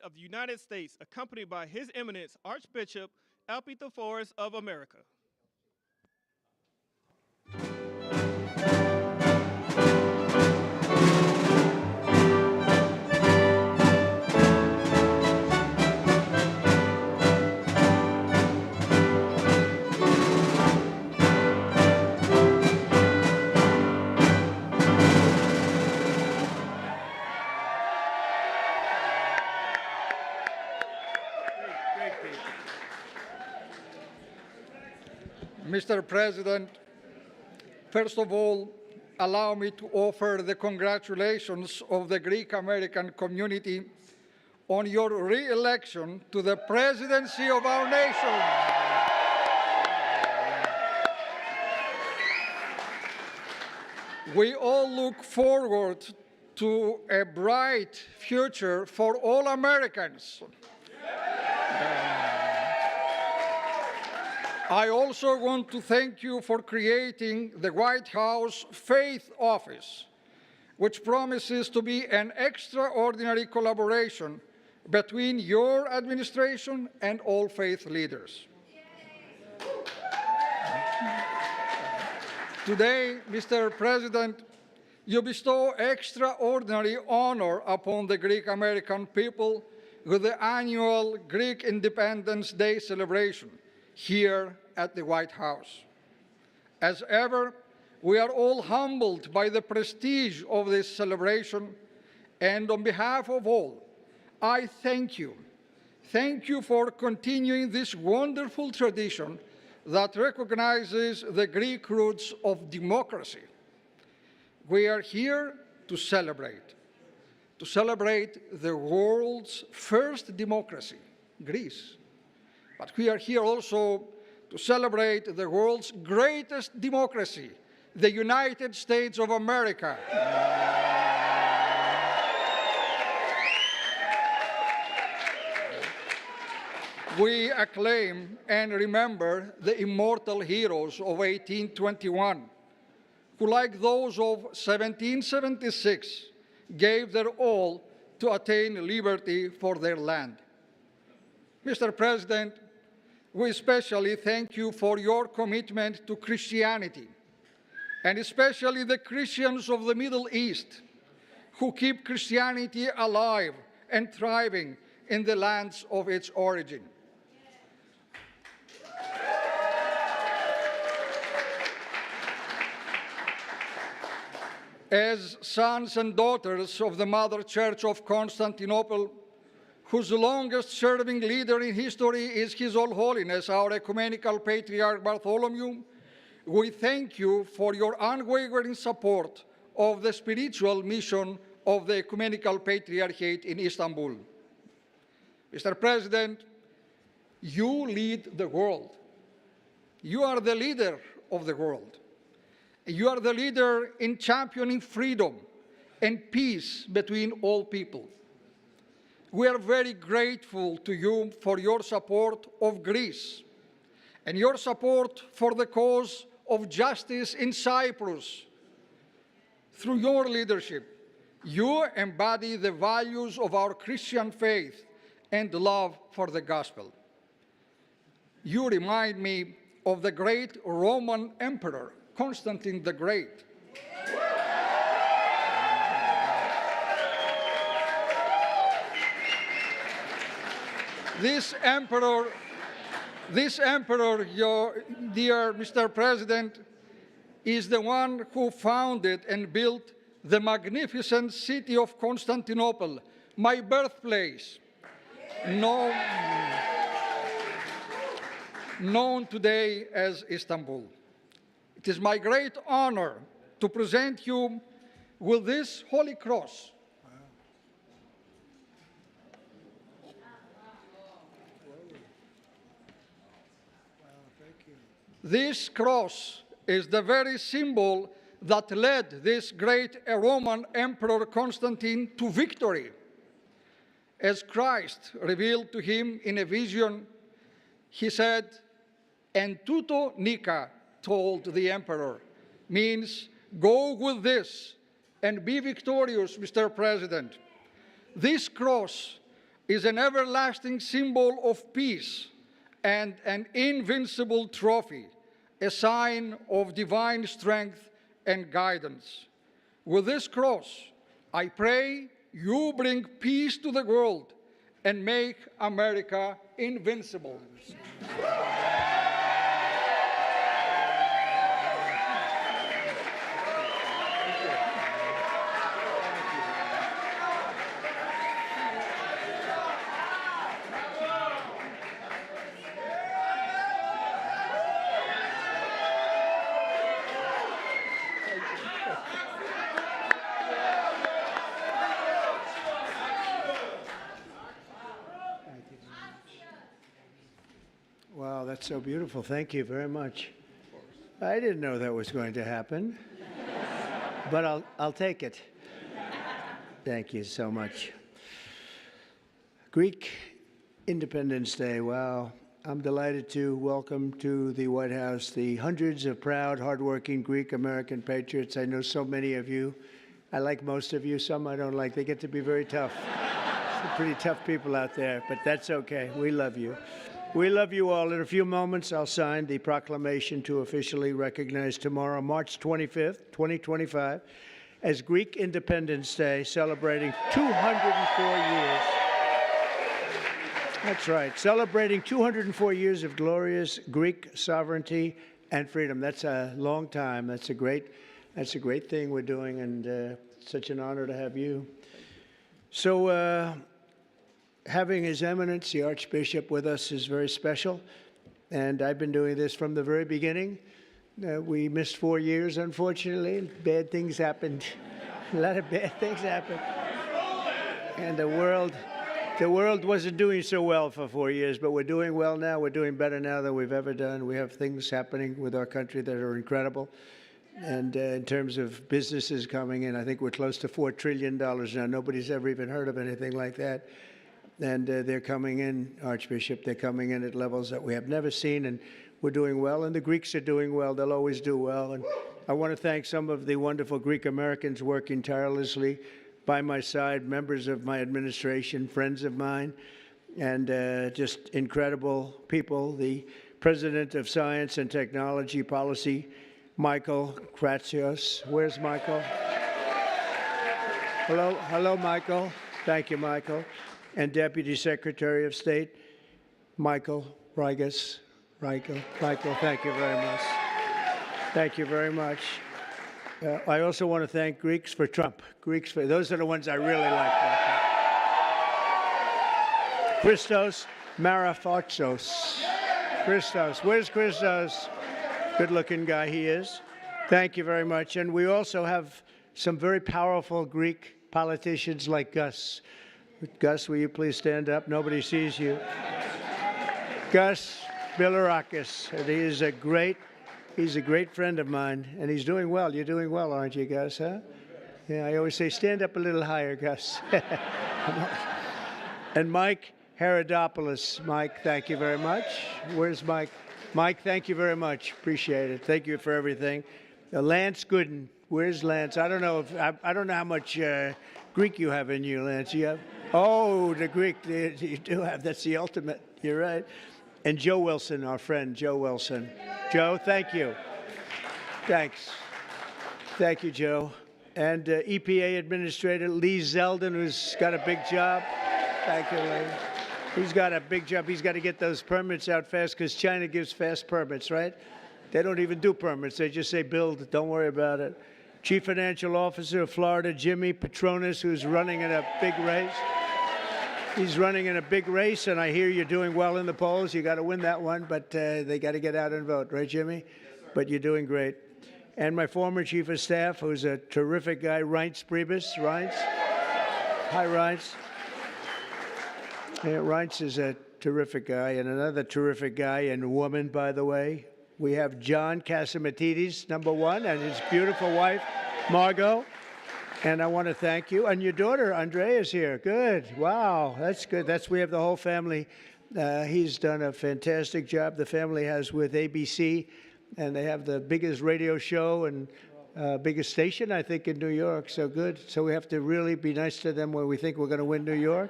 of the United States, accompanied by His Eminence Archbishop Alpethophorus of America. Mr. President, first of all, allow me to offer the congratulations of the Greek American community on your re-election to the presidency of our nation. We all look forward to a bright future for all Americans. I also want to thank you for creating the White House Faith Office, which promises to be an extraordinary collaboration between your administration and all faith leaders. Today, Mr. President, you bestow extraordinary honor upon the Greek American people with the annual Greek Independence Day celebration here at the White House. As ever, we are all humbled by the prestige of this celebration, and on behalf of all, I thank you. Thank you for continuing this wonderful tradition that recognizes the Greek roots of democracy. We are here to celebrate the world's first democracy, Greece. But we are here also to celebrate the world's greatest democracy, the United States of America. We acclaim and remember the immortal heroes of 1821, who, like those of 1776, gave their all to attain liberty for their land. Mr. President, we especially thank you for your commitment to Christianity, and especially the Christians of the Middle East, who keep Christianity alive and thriving in the lands of its origin. As sons and daughters of the Mother Church of Constantinople, whose longest-serving leader in history is His All Holiness, our Ecumenical Patriarch Bartholomew, we thank you for your unwavering support of the spiritual mission of the Ecumenical Patriarchate in Istanbul. Mr. President, you lead the world. You are the leader of the world. You are the leader in championing freedom and peace between all people. We are very grateful to you for your support of Greece and your support for the cause of justice in Cyprus. Through your leadership, you embody the values of our Christian faith and love for the gospel. You remind me of the great Roman Emperor, Constantine the Great. This emperor, your dear Mr. President, is the one who founded and built the magnificent city of Constantinople, my birthplace, known today as Istanbul. It is my great honor to present you with this holy cross. This cross is the very symbol that led this great Roman Emperor Constantine to victory. As Christ revealed to him in a vision, he said, "En tuto nika," told the emperor, means go with this and be victorious, Mr. President. This cross is an everlasting symbol of peace and an invincible trophy, a sign of divine strength and guidance. With this cross, I pray you bring peace to the world and make America invincible. Wow, that's so beautiful. Thank you very much. I didn't know that was going to happen, but I'll take it. Thank you so much. Greek Independence Day. Wow. I'm delighted to welcome to the White House the hundreds of proud, hardworking Greek American patriots. I know so many of you. I like most of you. Some I don't like. They get to be very tough. Some pretty tough people out there, but that's okay. We love you. We love you all. In a few moments, I'll sign the proclamation to officially recognize tomorrow, March 25th, 2025, as Greek Independence Day, celebrating 204 years. That's right, celebrating 204 years of glorious Greek sovereignty and freedom. That's a long time. That's a great thing we're doing, and such an honor to have you. So, having His Eminence, the Archbishop, with us is very special, and I've been doing this from the very beginning. We missed 4 years, unfortunately. Bad things happened. A lot of bad things happened. And the world wasn't doing so well for 4 years, but we're doing well now. We're doing better now than we've ever done. We have things happening with our country that are incredible. And in terms of businesses coming in, I think we're close to $4 trillion now. Nobody's ever even heard of anything like that. And they're coming in, Archbishop, they're coming in at levels that we have never seen, and we're doing well, and the Greeks are doing well. They'll always do well. And I want to thank some of the wonderful Greek Americans working tirelessly by my side, members of my administration, friends of mine, and just incredible people. The President of Science and Technology Policy, Michael Kratsios. Where's Michael? Hello, Michael. Thank you, Michael. And Deputy Secretary of State, Michael Rigas. Michael, thank you very much. Thank you very much. I also want to thank Greeks for Trump. Those are the ones I really like. Christos Marafatsos. Christos, where's Christos? Good-looking guy he is. Thank you very much. And we also have some very powerful Greek politicians like Gus. Gus, will you please stand up? Nobody sees you. Gus Bilirakis, and he's a great friend of mine, and he's doing well. You're doing well, aren't you, Gus, huh? Yeah, I always say, stand up a little higher, Gus. And Mike Herodopoulos. Mike, thank you very much. Where's Mike? Mike, thank you very much. Appreciate it. Thank you for everything. Lance Gooden. Where's Lance? I don't know how much Greek you have in you, Lance. You have? Oh, the Greek, you do have. That's the ultimate. You're right. And Joe Wilson, our friend, Joe Wilson. Joe, thank you. Thanks. Thank you, Joe. And EPA Administrator Lee Zeldin, who's got a big job. Thank you, Lee. He's got a big job. He's got to get those permits out fast because China gives fast permits, right? They don't even do permits. They just say build. Don't worry about it. Chief Financial Officer of Florida, Jimmy Petronis, who's running in a big race. He's running in a big race, and I hear you're doing well in the polls. You got to win that one, but they got to get out and vote, right, Jimmy? Yes, sir. But you're doing great. And my former Chief of Staff, who's a terrific guy, Reince Priebus. Reince? Hi, Reince. Yeah, Reince is a terrific guy, and another terrific guy and woman, by the way. We have John Catsimatidis, number one, and his beautiful wife, Margot. And I want to thank you. And your daughter, Andrea, is here. Good. Wow, that's good. We have the whole family. He's done a fantastic job. The family has with ABC, and they have the biggest radio show and biggest station, I think, in New York. So good. So we have to really be nice to them when we think we're going to win New York.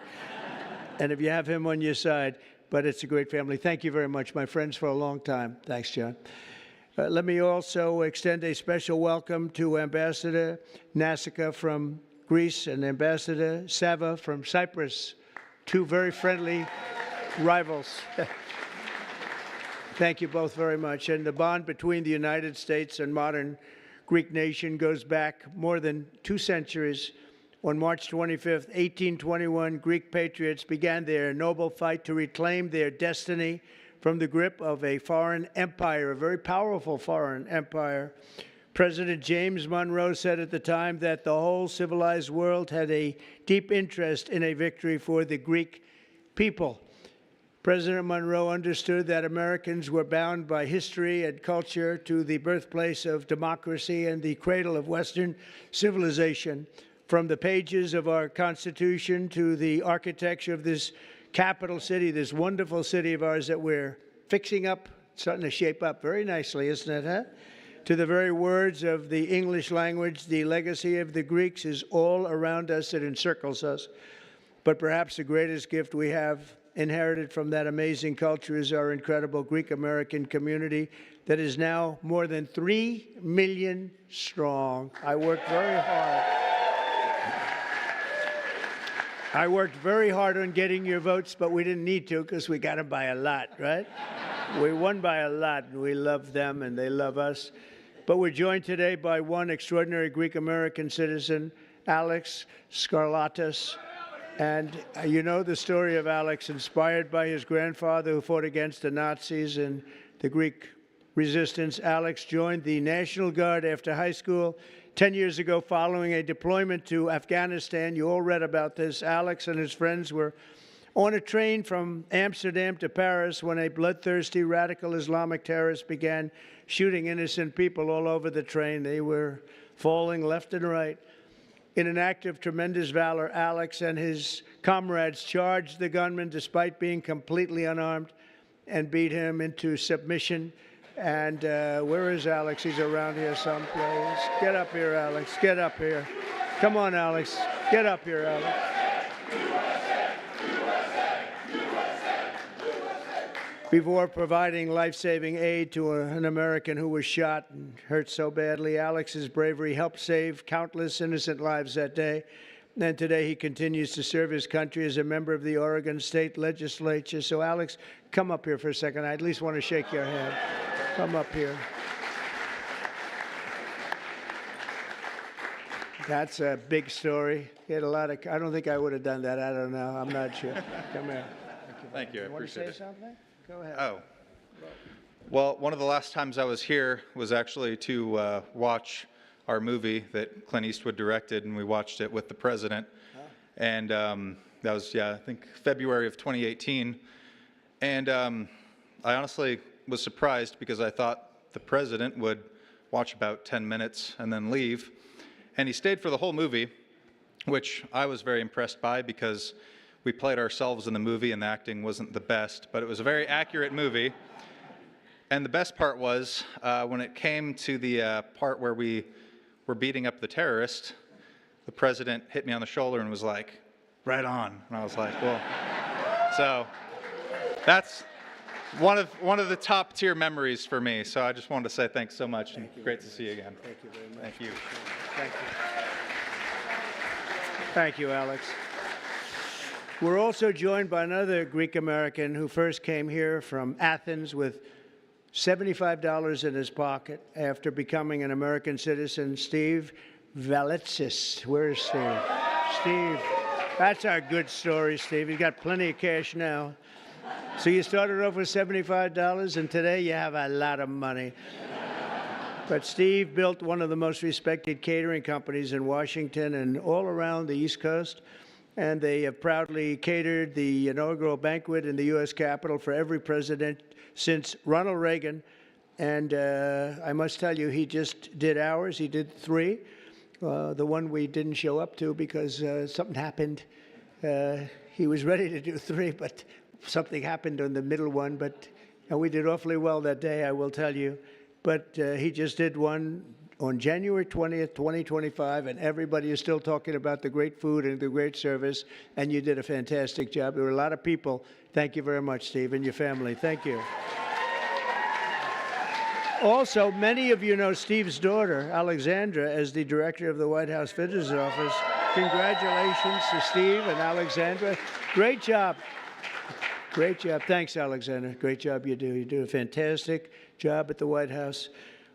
and if you have him on your side, but it's a great family. Thank you very much, my friends, for a long time. Thanks, John. Let me also extend a special welcome to Ambassador Nassika from Greece and Ambassador Sava from Cyprus, two very friendly rivals. Thank you both very much. And the bond between the United States and modern Greek nation goes back more than 2 centuries. On March 25th, 1821, Greek patriots began their noble fight to reclaim their destiny from the grip of a foreign empire, a very powerful foreign empire. President James Monroe said at the time that the whole civilized world had a deep interest in a victory for the Greek people. President Monroe understood that Americans were bound by history and culture to the birthplace of democracy and the cradle of Western civilization. From the pages of our Constitution to the architecture of this capital city, this wonderful city of ours that we're fixing up, starting to shape up very nicely, isn't it, huh? To the very words of the English language, the legacy of the Greeks is all around us. It encircles us. But perhaps the greatest gift we have inherited from that amazing culture is our incredible Greek-American community that is now more than 3 million strong. I worked very hard on getting your votes, but we didn't need to because we got them by a lot, right? We won by a lot, and we love them, and they love us. But we're joined today by one extraordinary Greek-American citizen, Alex Skarlatos. And you know the story of Alex, inspired by his grandfather who fought against the Nazis and the Greek resistance. Alex joined the National Guard after high school 10 years ago following a deployment to Afghanistan. You all read about this. Alex and his friends were on a train from Amsterdam to Paris when a bloodthirsty radical Islamic terrorist began shooting innocent people all over the train. They were falling left and right. In an act of tremendous valor, Alex and his comrades charged the gunman despite being completely unarmed and beat him into submission. And where is Alex? He's around here someplace. Get up here, Alex. Get up here. Come on, Alex. Get up here, Alex. Before providing life-saving aid to an American who was shot and hurt so badly, Alex's bravery helped save countless innocent lives that day. And today he continues to serve his country as a member of the Oregon State Legislature. So, Alex, come up here for a second. I at least want to shake your hand. Come up here. That's a big story. He had a lot of. I don't think I would have done that. I don't know. I'm not sure. Come here. Thank you. I appreciate it. Want to say something? Go ahead. Oh. Well, one of the last times I was here was actually to watch our movie that Clint Eastwood directed, and we watched it with the president. And that was, I think February of 2018. And I honestly was surprised because I thought the president would watch about 10 minutes and then leave. And he stayed for the whole movie, which I was very impressed by because we played ourselves in the movie and the acting wasn't the best, but it was a very accurate movie. And the best part was when it came to the part where we were beating up the terrorist, the president hit me on the shoulder and was like, "Right on." And I was like, well, so that's one of the top tier memories for me. So I just wanted to say thanks so much and great to see you again. Thank you very much. Thank you. Thank you. Thank you, Alex. We're also joined by another Greek American who first came here from Athens with $75 in his pocket after becoming an American citizen, Steve Valitsis. Where's Steve? Steve, that's our good story, Steve. He's got plenty of cash now. So you started off with $75, and today you have a lot of money. But Steve built one of the most respected catering companies in Washington and all around the East Coast. And they have proudly catered the inaugural banquet in the U.S. Capitol for every president since Ronald Reagan. And I must tell you, he just did ours. He did 3. The one we didn't show up to because something happened. He was ready to do 3, but something happened on the middle one. But we did awfully well that day, I will tell you. But he just did one on January 20th, 2025, and everybody is still talking about the great food and the great service, and you did a fantastic job. There were a lot of people. Thank you very much, Steve, and your family. Thank you. Also, many of you know Steve's daughter, Alexandra, as the director of the White House Visitors Office. Congratulations to Steve and Alexandra. Great job. Great job. Thanks, Alexandra. Great job you do. You do a fantastic job at the White House.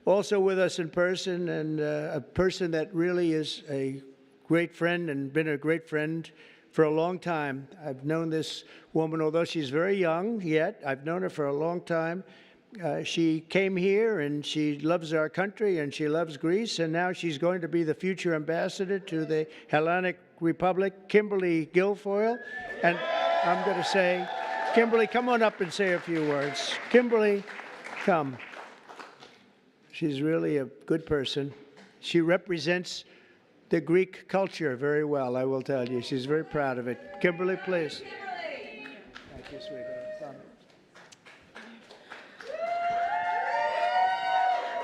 Also with us in person, and a person that really is a great friend and been a great friend for a long time. I've known this woman, although she's very young yet. I've known her for a long time. She came here, and she loves our country, and she loves Greece, and now she's going to be the future ambassador to the Hellenic Republic, Kimberly Guilfoyle. And I'm going to say, Kimberly, come on up and say a few words. Kimberly, come. She's really a good person. She represents the Greek culture very well, I will tell you. She's very proud of it. Kimberly, please. Thank you, sweetheart. Come.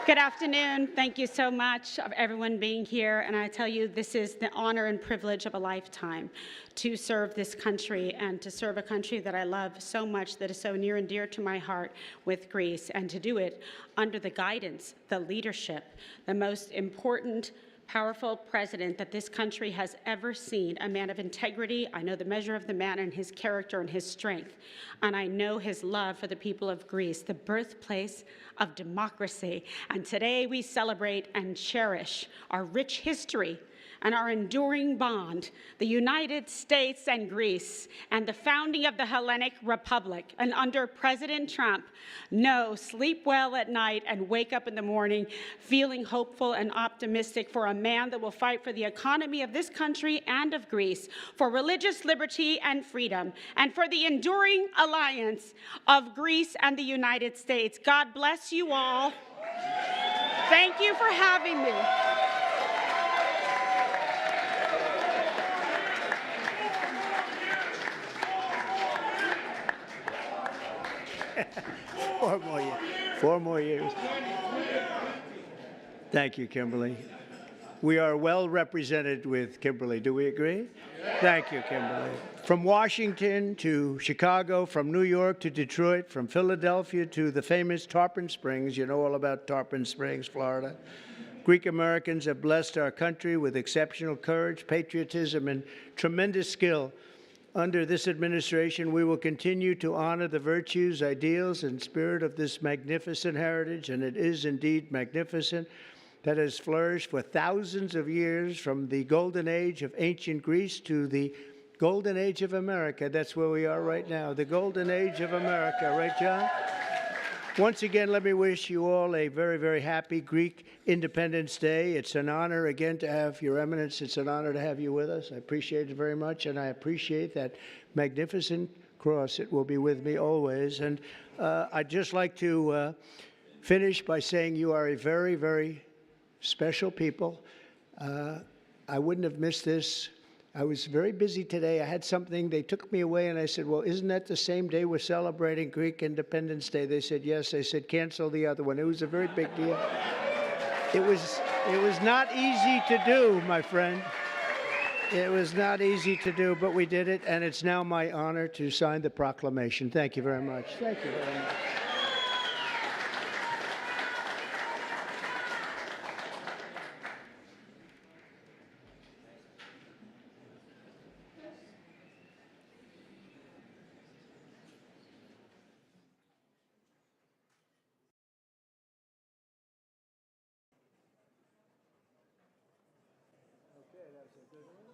Good afternoon. Thank you so much of everyone being here. And I tell you, this is the honor and privilege of a lifetime to serve this country and to serve a country that I love so much, that is so near and dear to my heart, with Greece, and to do it under the guidance, the leadership, the most important, powerful president that this country has ever seen, a man of integrity. I know the measure of the man and his character and his strength. And I know his love for the people of Greece, the birthplace of democracy. And today we celebrate and cherish our rich history and our enduring bond, the United States and Greece, and the founding of the Hellenic Republic. And under President Trump, no, sleep well at night and wake up in the morning feeling hopeful and optimistic for a man that will fight for the economy of this country and of Greece, for religious liberty and freedom, and for the enduring alliance of Greece and the United States. God bless you all. Thank you for having me. Four more years. Thank you, Kimberly. We are well represented with Kimberly. Do we agree? Thank you, Kimberly. From Washington to Chicago, from New York to Detroit, from Philadelphia to the famous Tarpon Springs. You know all about Tarpon Springs, Florida. Greek Americans have blessed our country with exceptional courage, patriotism, and tremendous skill. Under this administration, we will continue to honor the virtues, ideals, and spirit of this magnificent heritage, and it is indeed magnificent, that has flourished for thousands of years, from the golden age of ancient Greece to the golden age of America. That's where we are right now, the golden age of America. Right, John? Once again, let me wish you all a very, very happy Greek Independence Day. It's an honor, again, to have Your Eminence. It's an honor to have you with us. I appreciate it very much, and I appreciate that magnificent cross. It will be with me always. And I'd just like to finish by saying you are a very, very special people. I wouldn't have missed this. I was very busy today. I had something. They took me away, and I said, well, isn't that the same day we're celebrating Greek Independence Day? They said, yes. I said, cancel the other one. It was a very big deal. It was not easy to do, my friend. It was not easy to do, but we did it, and it's now my honor to sign the proclamation. Thank you very much. Thank you very much. Okay, that's a good one.